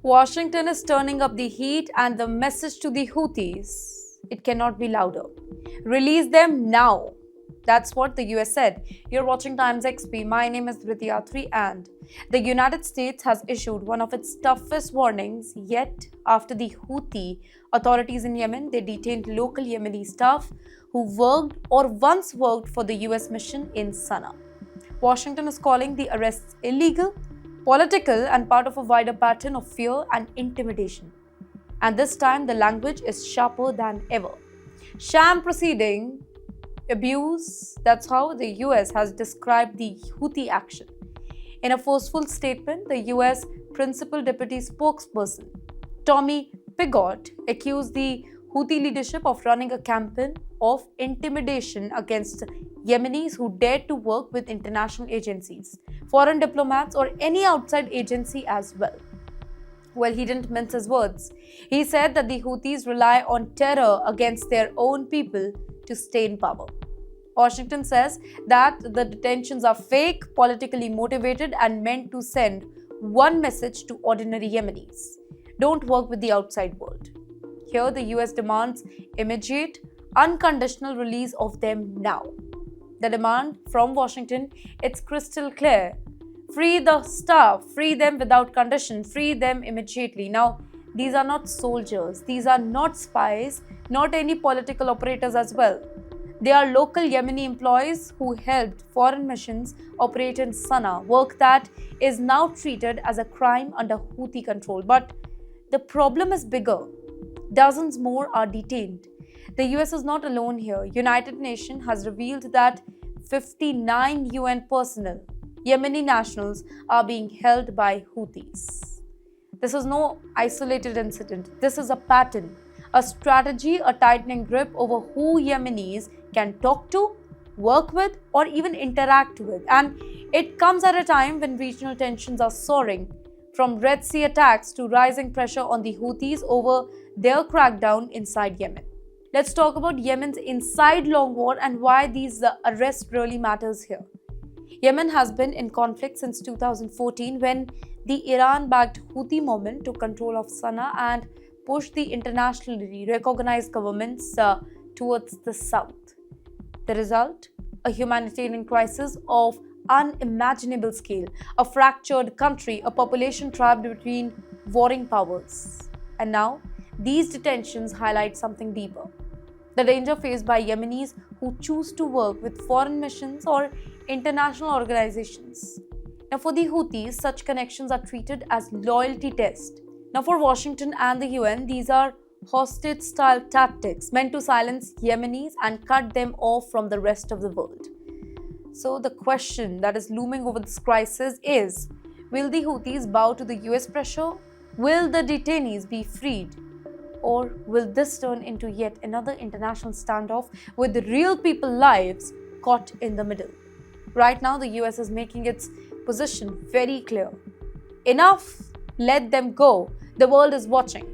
Washington is turning up the heat, and the message to the Houthis, it cannot be louder. Release them now. That's what the US said. You're watching TimesXP. My name is Dhrityatri, and the United States has issued one of its toughest warnings yet after the Houthi authorities in Yemen. They detained local Yemeni staff who worked or once worked for the US mission in Sana'a. Washington is calling the arrests illegal, political, and part of a wider pattern of fear and intimidation. And this time, the language is sharper than ever. Sham proceeding, abuse, that's how the US has described the Houthi action. In a forceful statement, the US Principal Deputy Spokesperson, Tommy Pigott, accused the Houthi leadership of running a campaign of intimidation against Yemenis who dared to work with international agencies, foreign diplomats, or any outside agency as well. Well, he didn't mince his words. He said that the Houthis rely on terror against their own people to stay in power. Washington says that the detentions are fake, politically motivated, and meant to send one message to ordinary Yemenis: don't work with the outside world. Here, the US demands immediate, unconditional release of them now. The demand from Washington, it's crystal clear. Free the staff, free them without condition, free them immediately. Now, these are not soldiers, these are not spies, not any political operators as well. They are local Yemeni employees who helped foreign missions operate in Sana'a, work that is now treated as a crime under Houthi control. But the problem is bigger. Dozens more are detained. The US is not alone here. United Nations has revealed that 59 UN personnel, Yemeni nationals, are being held by Houthis. This is no isolated incident. This is a pattern, a strategy, a tightening grip over who Yemenis can talk to, work with, or even interact with. And it comes at a time when regional tensions are soaring, from Red Sea attacks to rising pressure on the Houthis over their crackdown inside Yemen. Let's talk about Yemen's inside long war and why these arrests really matters here. Yemen has been in conflict since 2014 when the Iran-backed Houthi movement took control of Sana'a and pushed the internationally recognized governments towards the south. The result? A humanitarian crisis of unimaginable scale, a fractured country, a population trapped between warring powers. And now, these detentions highlight something deeper: the danger faced by Yemenis who choose to work with foreign missions or international organizations. Now, for the Houthis, such connections are treated as loyalty tests. Now, for Washington and the UN, these are hostage-style tactics meant to silence Yemenis and cut them off from the rest of the world. So, the question that is looming over this crisis is: will the Houthis bow to the US pressure? Will the detainees be freed? Or will this turn into yet another international standoff with the real people's lives caught in the middle? Right now, the US is making its position very clear. Enough, let them go. The world is watching.